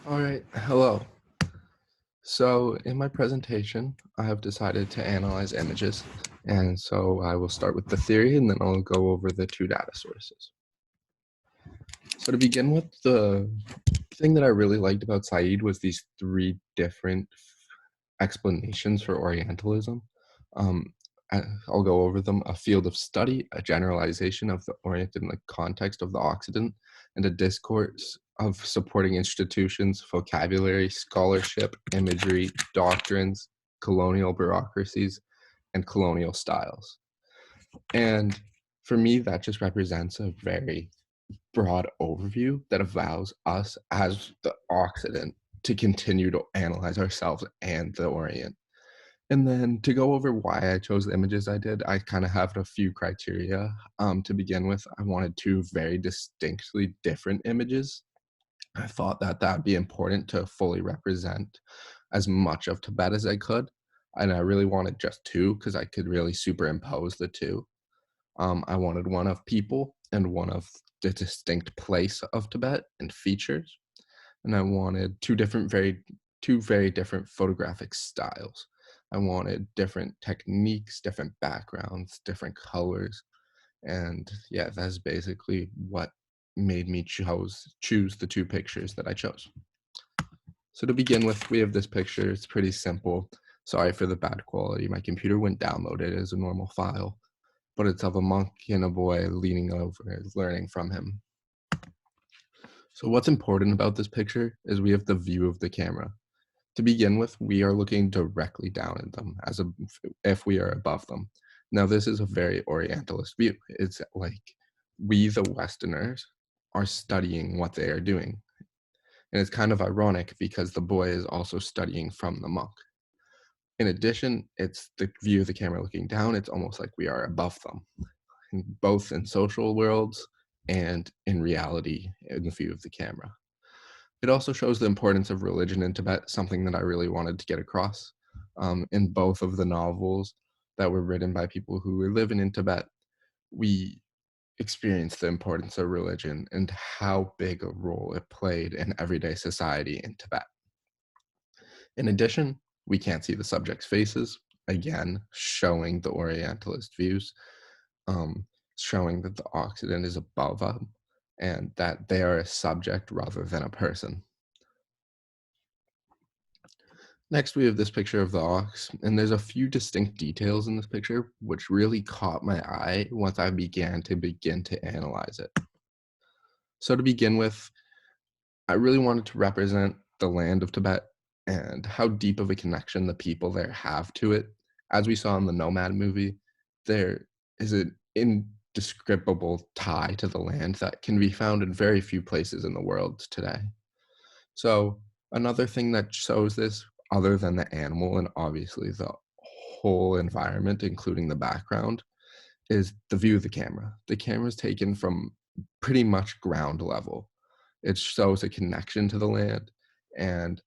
All right, hello. So in my presentation, I have decided to analyze images. And so I will start with the theory and then I'll go over the two data sources. So to begin with, the thing that I really liked about Said was these three different explanations for Orientalism. Um, I'll go over them: a field of study, a generalization of the Orient in the context of the Occident, and a discourse of supporting institutions, vocabulary, scholarship, imagery, doctrines, colonial bureaucracies, and colonial styles. And for me, that just represents a very broad overview that allows us as the Occident to continue to analyze ourselves and the Orient. And then to go over why I chose the images I did, I kind of have a few criteria. To begin with, I wanted two very distinctly different images. I thought that that would be important to fully represent as much of Tibet as I could. And I really wanted just two because I could really superimpose the two. I wanted one of people and one of the distinct place of Tibet and features. And I wanted two very different photographic styles. I wanted different techniques, different backgrounds, different colors. And yeah, that's basically what made me choose the two pictures that I chose. So to begin with, we have this picture. It's pretty simple. Sorry for the bad quality. My computer wouldn't download it as a normal file, but it's of a monk and a boy leaning over, learning from him. So what's important about this picture is we have the view of the camera. To begin with, we are looking directly down at them if we are above them. Now, this is a very Orientalist view. It's like we, the Westerners, are studying what they are doing. And it's kind of ironic because the boy is also studying from the monk. In addition, it's the view of the camera looking down. It's almost like we are above them, both in social worlds and in reality in the view of the camera. It also shows the importance of religion in Tibet, something that I really wanted to get across. In both of the novels that were written by people who were living in Tibet, we experienced the importance of religion and how big a role it played in everyday society in Tibet. In addition, we can't see the subjects' faces, again, showing the Orientalist views, um, showing that the Occident is above them and that they are a subject rather than a person. Next, we have this picture of the ox, and there's a few distinct details in this picture which really caught my eye once I began to analyze it. So to begin with, I really wanted to represent the land of Tibet and how deep of a connection the people there have to it. As we saw in the Nomad movie, there is an indescribable tie to the land that can be found in very few places in the world today. So another thing that shows this, other than the animal and obviously the whole environment, including the background, is the view of the camera. The camera is taken from pretty much ground level. It shows a connection to the land, and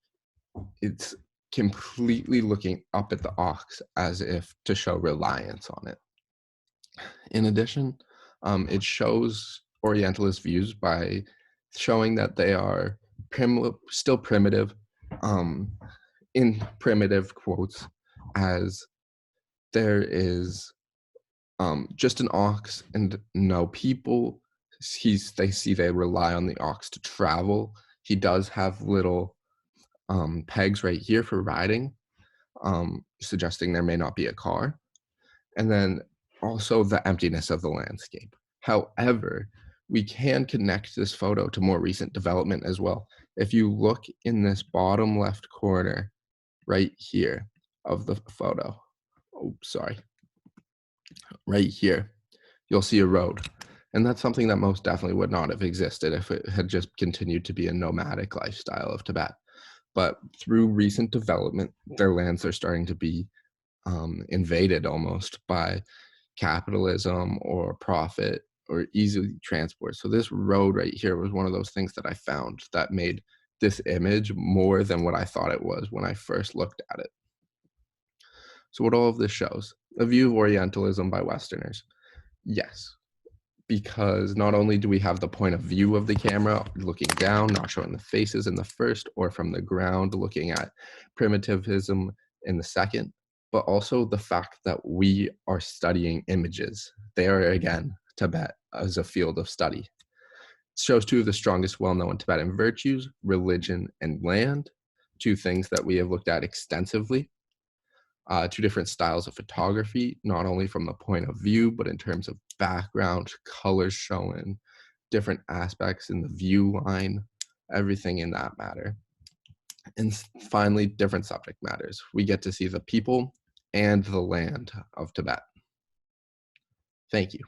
it's completely looking up at the ox as if to show reliance on it. In addition, it shows Orientalist views by showing that they are still primitive, um, in primitive quotes, as there is just an ox and no people. They rely on the ox to travel. He does have little pegs right here for riding, suggesting there may not be a car. And then also the emptiness of the landscape. However, we can connect this photo to more recent development as well. If you look in this bottom left corner right here of the photo, oh, sorry, right here, you'll see a road. And that's something that most definitely would not have existed if it had just continued to be a nomadic lifestyle of Tibet. But through recent development, their lands are starting to be invaded almost by capitalism or profit or easy transport. So this road right here was one of those things that I found that made this image more than what I thought it was when I first looked at it. So what all of this shows, a view of Orientalism by Westerners. Yes, because not only do we have the point of view of the camera looking down, not showing the faces in the first, or from the ground looking at primitivism in the second, but also the fact that we are studying images. There again, Tibet as a field of study. It shows two of the strongest well-known Tibetan virtues, religion and land, two things that we have looked at extensively. Two different styles of photography, not only from the point of view, but in terms of background, colors shown, different aspects in the view line, everything in that matter. And finally, different subject matters. We get to see the people and the land of Tibet. Thank you.